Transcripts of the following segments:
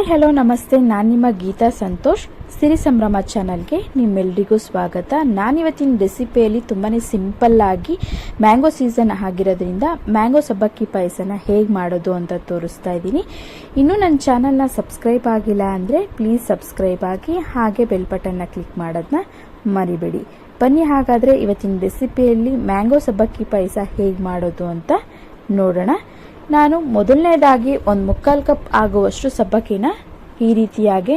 Hi hello ನಮಸ್ತೆ, ನಾನು ನಿಮ್ಮ ಗೀತಾ ಸಂತೋಷ್. ಸಿರಿ ಸಂಭ್ರಮ ಚಾನಲ್ಗೆ ನಿಮ್ಮೆಲ್ಲರಿಗೂ ಸ್ವಾಗತ. ನಾನಿವತ್ತಿನ ರೆಸಿಪಿಯಲ್ಲಿ ತುಂಬಾ ಸಿಂಪಲ್ ಆಗಿ ಮ್ಯಾಂಗೋ ಸೀಸನ್ ಆಗಿರೋದ್ರಿಂದ ಮ್ಯಾಂಗೋ ಸಬ್ಬಕ್ಕಿ ಪಾಯಸನ ಹೇಗೆ ಮಾಡೋದು ಅಂತ ತೋರಿಸ್ತಾ ಇದ್ದೀನಿ. ಇನ್ನೂ ನನ್ನ ಚಾನಲ್ನ ಸಬ್ಸ್ಕ್ರೈಬ್ ಆಗಿಲ್ಲ ಅಂದರೆ ಪ್ಲೀಸ್ ಸಬ್ಸ್ಕ್ರೈಬ್ ಆಗಿ, ಹಾಗೆ ಬೆಲ್ ಬಟನ್ನ ಕ್ಲಿಕ್ ಮಾಡೋದನ್ನ ಮರಿಬೇಡಿ. ಬನ್ನಿ ಹಾಗಾದರೆ ಇವತ್ತಿನ ರೆಸಿಪಿಯಲ್ಲಿ ಮ್ಯಾಂಗೋ ಸಬ್ಬಕ್ಕಿ ಪಾಯಸ ಹೇಗೆ ಮಾಡೋದು ಅಂತ ನೋಡೋಣ. ನಾನು ಮೊದಲನೇದಾಗಿ ಒಂದು 3/4 ಕಪ್ ಆಗುವಷ್ಟು ಸಬ್ಬಕ್ಕಿನ ಈ ರೀತಿಯಾಗಿ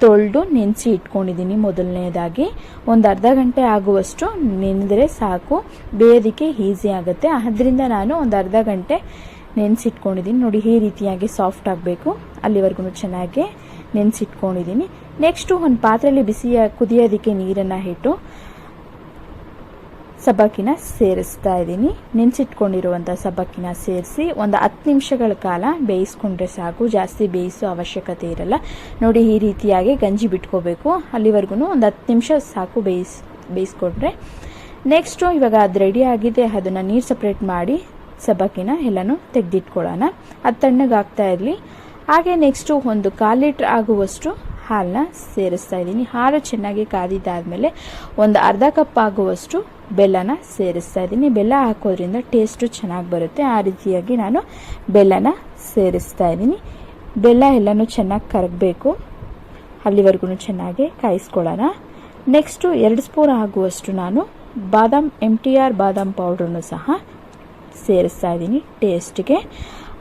ತೊಳೆದು ನೆನೆಸಿ ಇಟ್ಕೊಂಡಿದ್ದೀನಿ. ಮೊದಲನೇದಾಗಿ ಒಂದು ಅರ್ಧ ಗಂಟೆ ಆಗುವಷ್ಟು ನೆನೆದರೆ ಸಾಕು, ಬೇಯೋದಕ್ಕೆ ಈಸಿ ಆಗುತ್ತೆ. ಅದರಿಂದ ನಾನು ಒಂದು ಅರ್ಧ ಗಂಟೆ ನೆನೆಸಿಟ್ಕೊಂಡಿದ್ದೀನಿ. ನೋಡಿ, ಈ ರೀತಿಯಾಗಿ ಸಾಫ್ಟ್ ಆಗಬೇಕು, ಅಲ್ಲಿವರೆಗೂ ಚೆನ್ನಾಗಿ ನೆನೆಸಿಟ್ಕೊಂಡಿದ್ದೀನಿ. ನೆಕ್ಸ್ಟು ಒಂದು ಪಾತ್ರೆಯಲ್ಲಿ ಕುದಿಯೋದಕ್ಕೆ ನೀರನ್ನು ಇಟ್ಟು ಸಬ್ಬಕ್ಕಿನ ಸೇರಿಸ್ತಾ ಇದ್ದೀನಿ. ನೆನೆಸಿಟ್ಕೊಂಡಿರುವಂಥ ಸಬ್ಬಕ್ಕಿನ ಸೇರಿಸಿ ಒಂದು 10 ನಿಮಿಷಗಳ ಕಾಲ ಬೇಯಿಸ್ಕೊಂಡ್ರೆ ಸಾಕು, ಜಾಸ್ತಿ ಬೇಯಿಸೋ ಅವಶ್ಯಕತೆ ಇರಲ್ಲ. ನೋಡಿ, ಈ ರೀತಿಯಾಗಿ ಗಂಜಿ ಬಿಟ್ಕೋಬೇಕು, ಅಲ್ಲಿವರೆಗೂ ಒಂದು 10 ನಿಮಿಷ ಸಾಕು ಬೇಯಿಸ್ಕೊಂಡ್ರೆ. ನೆಕ್ಸ್ಟು ಇವಾಗ ಅದು ರೆಡಿ ಆಗಿದೆ, ಅದನ್ನು ನೀರು ಸಪ್ರೇಟ್ ಮಾಡಿ ಸಬ್ಬಕ್ಕಿನ ಎಲ್ಲನೂ ತೆಗೆದಿಟ್ಕೊಳ್ಳೋಣ. ಅದು ತಣ್ಣಗಾಗ್ತಾ ಇರಲಿ. ಹಾಗೆ ನೆಕ್ಸ್ಟು ಒಂದು 1/4 ಲೀಟ್ರ್ ಆಗುವಷ್ಟು ಹಾಲನ್ನ ಸೇರಿಸ್ತಾ ಇದ್ದೀನಿ. ಹಾಲು ಚೆನ್ನಾಗಿ ಕಾದಿದ್ದಾದಮೇಲೆ ಒಂದು ಅರ್ಧ ಕಪ್ ಆಗುವಷ್ಟು ಬೆಲ್ಲನ ಸೇರಿಸ್ತಾ ಇದ್ದೀನಿ. ಬೆಲ್ಲ ಹಾಕೋದ್ರಿಂದ ಟೇಸ್ಟು ಚೆನ್ನಾಗಿ ಬರುತ್ತೆ. ಆ ರೀತಿಯಾಗಿ ನಾನು ಬೆಲ್ಲನ ಸೇರಿಸ್ತಾ ಇದ್ದೀನಿ. ಬೆಲ್ಲ ಎಲ್ಲನೂ ಚೆನ್ನಾಗಿ ಕರಗಬೇಕು, ಅಲ್ಲಿವರೆಗೂ ಚೆನ್ನಾಗಿ ಕಾಯಿಸ್ಕೊಳ್ಳೋಣ. ನೆಕ್ಸ್ಟು 2 ಸ್ಪೂನ್ ಆಗುವಷ್ಟು ನಾನು MTR ಬಾದಾಮ್ ಪೌಡ್ರನ್ನು ಸಹ ಸೇರಿಸ್ತಾ ಇದ್ದೀನಿ ಟೇಸ್ಟ್ಗೆ.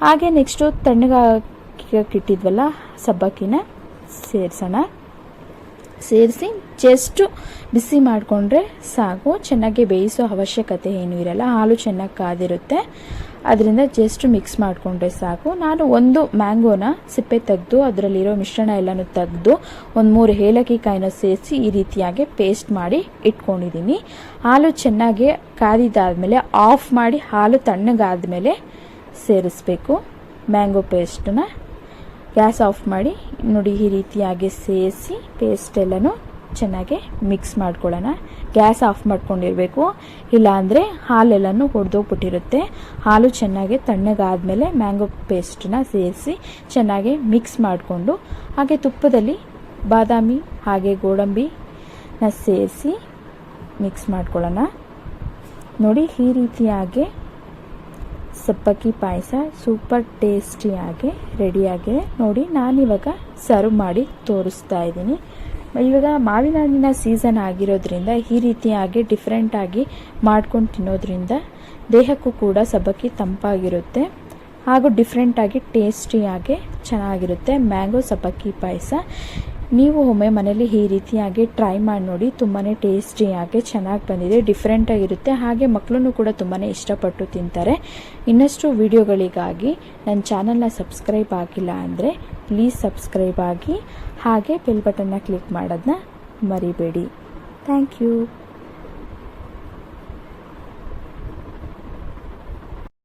ಹಾಗೆ ನೆಕ್ಸ್ಟು ತಣ್ಣಗಾಕಿಟ್ಟಿದ್ವಲ್ಲ ಸಬ್ಬಕ್ಕಿನ ಸೇರಿಸೋಣ. ಸೇರಿಸಿ ಜಸ್ಟು ಬಿಸಿ ಮಾಡಿಕೊಂಡ್ರೆ ಸಾಕು, ಚೆನ್ನಾಗಿ ಬೇಯಿಸೋ ಅವಶ್ಯಕತೆ ಏನೂ ಇರಲ್ಲ. ಹಾಲು ಚೆನ್ನಾಗಿ ಕಾದಿರುತ್ತೆ, ಅದರಿಂದ ಜಸ್ಟ್ ಮಿಕ್ಸ್ ಮಾಡಿಕೊಂಡ್ರೆ ಸಾಕು. ನಾನು ಒಂದು ಮ್ಯಾಂಗೋನ ಸಿಪ್ಪೆ ತೆಗೆದು ಅದರಲ್ಲಿರೋ ಮಿಶ್ರಣ ಎಲ್ಲನೂ ತೆಗೆದು ಒಂದು 3 ಏಲಕ್ಕಿ ಕಾಯಿನ ಸೇರಿಸಿ ಈ ರೀತಿಯಾಗಿ ಪೇಸ್ಟ್ ಮಾಡಿ ಇಟ್ಕೊಂಡಿದ್ದೀನಿ. ಹಾಲು ಚೆನ್ನಾಗಿ ಕಾದಿದ್ದಾದಮೇಲೆ ಆಫ್ ಮಾಡಿ ಹಾಲು ತಣ್ಣಗಾದ್ಮೇಲೆ ಸೇರಿಸ್ಬೇಕು ಮ್ಯಾಂಗೋ ಪೇಸ್ಟನ್ನ. ಗ್ಯಾಸ್ ಆಫ್ ಮಾಡಿ ನೋಡಿ, ಈ ರೀತಿಯಾಗಿ ಸೇರಿಸಿ ಪೇಸ್ಟ್ ಎಲ್ಲನೂ ಚೆನ್ನಾಗಿ ಮಿಕ್ಸ್ ಮಾಡ್ಕೊಳ್ಳೋಣ. ಗ್ಯಾಸ್ ಆಫ್ ಮಾಡ್ಕೊಂಡಿರಬೇಕು, ಇಲ್ಲಾಂದರೆ ಹಾಲೆಲ್ಲನೂ ಹೊಡೆದೋಗ್ಬಿಟ್ಟಿರುತ್ತೆ. ಹಾಲು ಚೆನ್ನಾಗಿ ತಣ್ಣಗಾದ್ಮೇಲೆ ಮ್ಯಾಂಗೋ ಪೇಸ್ಟನ್ನ ಸೇರಿಸಿ ಚೆನ್ನಾಗಿ ಮಿಕ್ಸ್ ಮಾಡಿಕೊಂಡು, ಹಾಗೆ ತುಪ್ಪದಲ್ಲಿ ಬಾದಾಮಿ ಹಾಗೆ ಗೋಡಂಬಿನ ಸೇರಿಸಿ ಮಿಕ್ಸ್ ಮಾಡ್ಕೊಳ್ಳೋಣ. ನೋಡಿ, ಈ ರೀತಿಯಾಗಿ ಸಬ್ಬಕ್ಕಿ ಪಾಯಸ ಸೂಪರ್ ಟೇಸ್ಟಿಯಾಗಿ ರೆಡಿಯಾಗಿದೆ. ನೋಡಿ, ನಾನಿವಾಗ ಸರ್ವ್ ಮಾಡಿ ತೋರಿಸ್ತಾ ಇದ್ದೀನಿ. ಇವಾಗ ಮಾವಿನ ಹಣ್ಣಿನ ಸೀಸನ್ ಆಗಿರೋದ್ರಿಂದ ಈ ರೀತಿಯಾಗಿ ಡಿಫ್ರೆಂಟಾಗಿ ಮಾಡ್ಕೊಂಡು ತಿನ್ನೋದ್ರಿಂದ ದೇಹಕ್ಕೂ ಕೂಡ ಸಬ್ಬಕ್ಕಿ ತಂಪಾಗಿರುತ್ತೆ, ಹಾಗೂ ಡಿಫ್ರೆಂಟಾಗಿ ಟೇಸ್ಟಿಯಾಗಿ ಚೆನ್ನಾಗಿರುತ್ತೆ ಮ್ಯಾಂಗೋ ಸಬ್ಬಕ್ಕಿ ಪಾಯಸ. ನೀವು ಒಮ್ಮೆ ಮನೇಲಿ ಈ ರೀತಿಯಾಗಿ ಟ್ರೈ ಮಾಡಿ ನೋಡಿ, ತುಂಬಾ ಟೇಸ್ಟಿಯಾಗಿ ಚೆನ್ನಾಗಿ ಬಂದಿದೆ, ಡಿಫ್ರೆಂಟಾಗಿರುತ್ತೆ. ಹಾಗೆ ಮಕ್ಕಳನ್ನು ಕೂಡ ತುಂಬಾ ಇಷ್ಟಪಟ್ಟು ತಿಂತಾರೆ. ಇನ್ನಷ್ಟು ವಿಡಿಯೋಗಳಿಗಾಗಿ ನನ್ನ ಚಾನಲ್ನ ಸಬ್ಸ್ಕ್ರೈಬ್ ಆಗಿಲ್ಲ ಅಂದರೆ ಪ್ಲೀಸ್ ಸಬ್ಸ್ಕ್ರೈಬ್ ಆಗಿ, ಹಾಗೆ ಬೆಲ್ ಬಟನ್ನ ಕ್ಲಿಕ್ ಮಾಡೋದನ್ನ ಮರಿಬೇಡಿ. Thank you.